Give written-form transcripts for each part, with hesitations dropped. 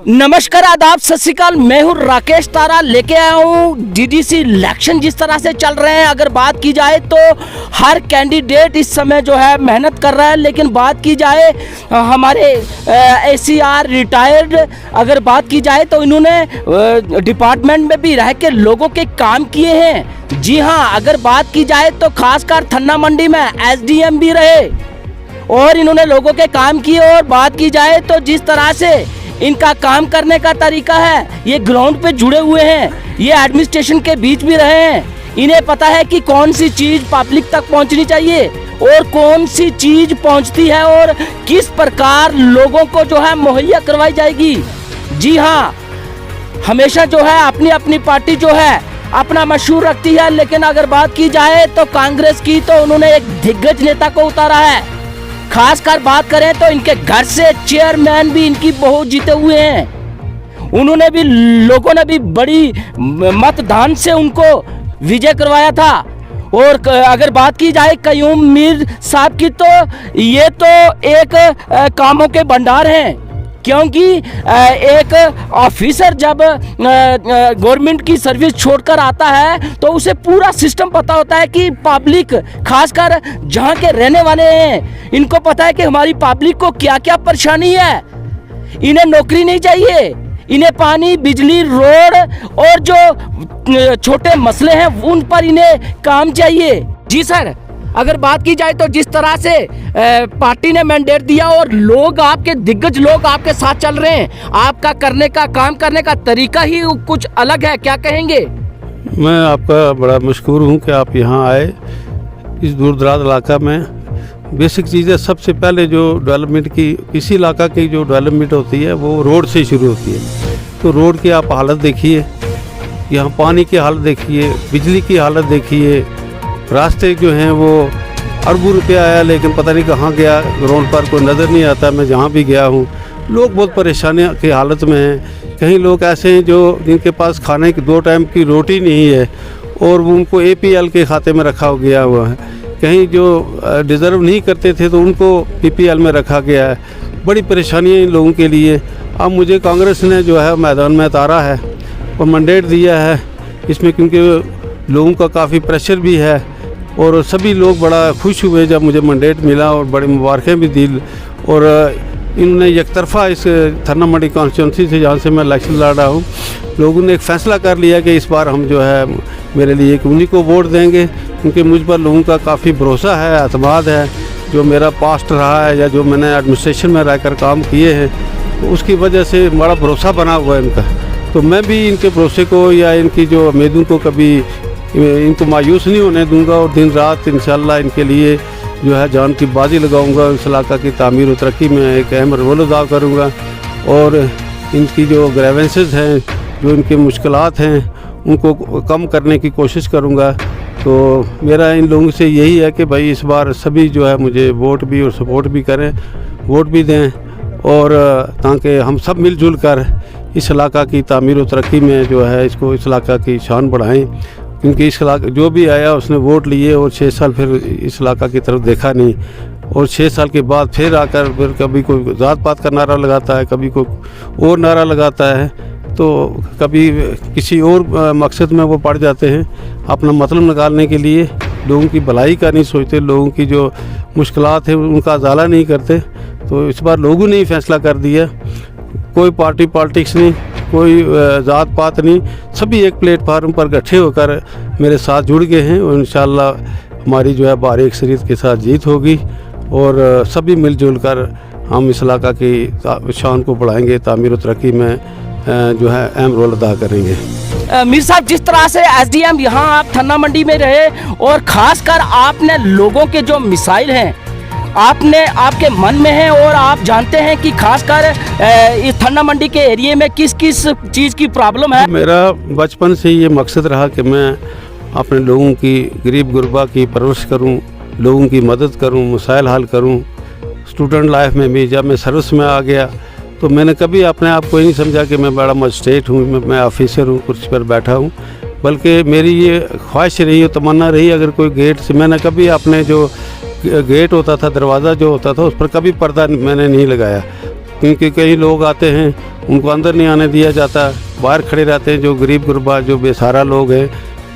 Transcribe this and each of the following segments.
नमस्कार, आदाब, सत श्री अकाल। मैं हूँ राकेश तारा, लेके आया हूँ डीडीसी इलेक्शन जिस तरह से चल रहे हैं। अगर बात की जाए तो हर कैंडिडेट इस समय जो है मेहनत कर रहा है, लेकिन बात की जाए हमारे एसीआर रिटायर्ड, अगर बात की जाए तो इन्होंने डिपार्टमेंट में भी रह के लोगों के काम किए हैं। जी हाँ, अगर बात की जाए तो खासकर थन्ना मंडी में एसडीएम भी रहे और इन्होंने लोगों के काम किए। और बात की जाए तो जिस तरह से इनका काम करने का तरीका है, ये ग्राउंड पे जुड़े हुए हैं, ये एडमिनिस्ट्रेशन के बीच भी रहे हैं। इन्हें पता है कि कौन सी चीज़ पब्लिक तक पहुंचनी चाहिए और कौन सी चीज़ पहुंचती है और किस प्रकार लोगों को जो है मुहैया करवाई जाएगी। जी हाँ, हमेशा जो है अपनी अपनी पार्टी जो है अपना मशहूर रखती है, लेकिन अगर बात की जाए तो कांग्रेस की तो उन्होंने एक दिग्गज नेता को उतारा है। खासकर बात करें तो इनके घर से चेयरमैन भी इनकी बहुत जीते हुए हैं। उन्होंने भी, लोगों ने भी बड़ी मतदान से उनको विजय करवाया था। और अगर बात की जाए कयूम मीर साहब की तो ये तो एक कामों के भंडार हैं, क्योंकि एक ऑफिसर जब गवर्नमेंट की सर्विस छोड़कर आता है तो उसे पूरा सिस्टम पता होता है कि पब्लिक, खासकर जहां के रहने वाले हैं, इनको पता है कि हमारी पब्लिक को क्या क्या परेशानी है। इन्हें नौकरी नहीं चाहिए, इन्हें पानी, बिजली, रोड और जो छोटे मसले हैं उन पर इन्हें काम चाहिए। जी सर, अगर बात की जाए तो जिस तरह से पार्टी ने मैंडेट दिया और लोग, आपके दिग्गज लोग आपके साथ चल रहे हैं, आपका करने का, काम करने का तरीका ही कुछ अलग है, क्या कहेंगे? मैं आपका बड़ा मशकूर हूं कि आप यहां आए। इस दूर दराज इलाका में बेसिक चीज़ें, सबसे पहले जो डेवलपमेंट की, किसी इलाका की जो डेवलपमेंट होती है वो रोड से शुरू होती है। तो रोड की आप हालत देखिए, यहाँ पानी की हालत देखिए, बिजली की हालत देखिए, रास्ते जो हैं वो अरबों रुपया आया लेकिन पता नहीं कहाँ गया, ग्राउंड पर कोई नज़र नहीं आता। मैं जहाँ भी गया हूँ लोग बहुत परेशानी की हालत में हैं। कहीं लोग ऐसे हैं जो जिनके पास खाने की 2 टाइम की रोटी नहीं है और वो उनको APL के खाते में रखा गया हुआ है। कहीं जो डिज़र्व नहीं करते थे तो उनको PPL में रखा गया है। बड़ी परेशानियाँ इन लोगों के लिए। अब मुझे कांग्रेस ने जो है मैदान में उतारा है और मैंडेट दिया है इसमें, क्योंकि लोगों का काफ़ी प्रेशर भी है और सभी लोग बड़ा खुश हुए जब मुझे मैंडेट मिला और बड़ी मुबारकें भी दी। और इन्होंने एक तरफा इस थन्ना मंडी कॉन्स्टिट्यूंसी से, जहाँ से मैं इलेक्शन लड़ रहा हूँ, लोगों ने एक फ़ैसला कर लिया कि इस बार हम जो है मेरे लिए उन्हीं को वोट देंगे, क्योंकि मुझ पर लोगों का काफ़ी भरोसा है, एतमाद है। जो मेरा पास्ट रहा है या जो मैंने एडमिनिस्ट्रेशन में रहकर काम किए हैं, तो उसकी वजह से बड़ा भरोसा बना हुआ है इनका। तो मैं भी इनके भरोसे को या इनकी जो उम्मीदों को कभी इनको मायूस नहीं होने दूंगा और दिन रात इंशाल्लाह इनके लिए जो है जान की बाजी लगाऊंगा। इस इलाका की तामीर और तरक्की में एक अहम रोल अदा करूंगा और इनकी जो ग्रेवेंसेस हैं, जो इनकी मुश्किलात हैं, उनको कम करने की कोशिश करूंगा। तो मेरा इन लोगों से यही है कि भाई इस बार सभी जो है मुझे वोट भी और सपोर्ट भी करें, वोट भी दें, और ताकि हम सब मिलजुल कर इस इलाका की तामीर और तरक्की में जो है इसको, इस इलाका की शान बढ़ाएं। क्योंकि इस इलाका जो भी आया उसने वोट लिए और 6 साल फिर इस इलाका की तरफ देखा नहीं, और 6 साल के बाद फिर आकर फिर कभी कोई ज़ात पात का नारा लगाता है, कभी कोई और नारा लगाता है, तो कभी किसी और मकसद में वो पड़ जाते हैं। अपना मतलब निकालने के लिए लोगों की भलाई का नहीं सोचते, लोगों की जो मुश्किलात है उनका अजाला नहीं करते। तो इस बार लोगों ने ही फैसला कर दिया, कोई पार्टी पॉलिटिक्स नहीं, कोई ज़ात पात नहीं, सभी एक प्लेटफार्म पर इकट्ठे होकर मेरे साथ जुड़ गए हैं। और इंशाअल्लाह हमारी जो है बारी अक्सरियत के साथ जीत होगी और सभी मिलजुल कर हम इस इलाका की शान को बढ़ाएंगे, तामीर और तरक्की में जो है अहम रोल अदा करेंगे। मीर साहब, जिस तरह से SDM यहाँ आप थन्ना मंडी में रहे और ख़ासकर आपने लोगों के जो मिसाइल हैं आपने, आपके मन में है और आप जानते हैं कि खासकर इस थन्ना मंडी के एरिया में किस किस चीज़ की प्रॉब्लम है। मेरा बचपन से ये मकसद रहा कि मैं अपने लोगों की, गरीब गुरबा की परवरिश करूं, लोगों की मदद करूं, मसाइल हल करूं। स्टूडेंट लाइफ में भी जब मैं सर्विस में आ गया तो मैंने कभी अपने आप को नहीं समझा कि मैं बड़ा मजिस्ट्रेट हूँ, मैं ऑफिसर हूँ, कुर्सी पर बैठा हूँ, बल्कि मेरी ये ख्वाहिश रही, तमन्ना रही, अगर कोई गेट से, मैंने कभी अपने जो गेट होता था, दरवाज़ा जो होता था, उस पर कभी पर्दा मैंने नहीं लगाया। क्योंकि कई लोग आते हैं उनको अंदर नहीं आने दिया जाता, बाहर खड़े रहते हैं जो गरीब गुरबा जो बेसहारा लोग हैं।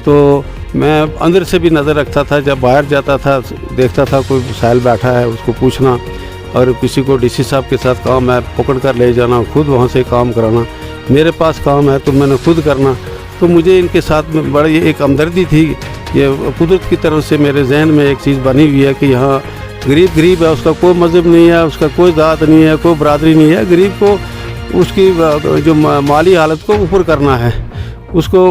तो मैं अंदर से भी नज़र रखता था, जब बाहर जाता था देखता था कोई साहिल बैठा है उसको पूछना, और किसी को डीसी साहब के साथ काम है पकड़ कर ले जाना, खुद वहाँ से काम कराना। मेरे पास काम है तो मैंने खुद करना। तो मुझे इनके साथ में बड़ी एक हमदर्दी थी। ये कुदरत की तरफ से मेरे जहन में एक चीज़ बनी हुई है कि यहाँ गरीब है, उसका कोई मज़हब नहीं है, उसका कोई ज़ात नहीं है, कोई बरादरी नहीं है। गरीब को उसकी जो माली हालत को ऊपर करना है, उसको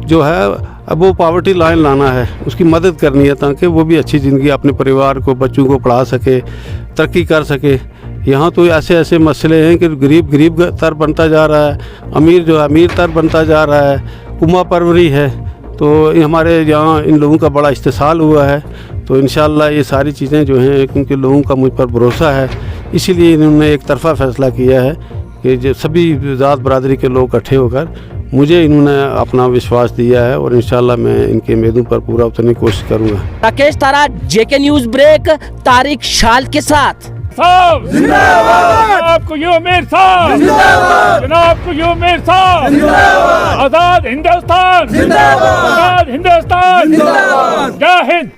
जो है अब वो पावर्टी लाइन लाना है, उसकी मदद करनी है ताकि वो भी अच्छी ज़िंदगी अपने परिवार को बच्चों को पढ़ा सके, तरक्की कर सके। यहाँ तो ऐसे ऐसे मसले हैं कि गरीब तर बनता जा रहा है, अमीर जो है अमीर तर बनता जा रहा है, कुमा परवरी है। तो हमारे यहाँ इन लोगों का बड़ा इस्तेसाल हुआ है। तो इंशाअल्लाह ये सारी चीज़ें जो हैं, क्योंकि लोगों का मुझ पर भरोसा है, इसीलिए इन्होंने एक तरफा फैसला किया है कि जो सभी ज़ात बरादरी के लोग इकट्ठे होकर मुझे इन्होंने अपना विश्वास दिया है, और इंशाअल्लाह मैं इनकी उम्मीदों पर पूरा उतरने की कोशिश करूँगा। राकेश तारा, जेके न्यूज़ ब्रेक, तारिक शाल के साथ। साहब जिंदाबाद, जनाब को यूं मीर साहब जिंदाबाद, जनाब को यूं मीर साहब जिंदाबाद, आजाद हिंदुस्तान जिंदाबाद, आजाद हिंदुस्तान जिंदाबाद, जय हिंद।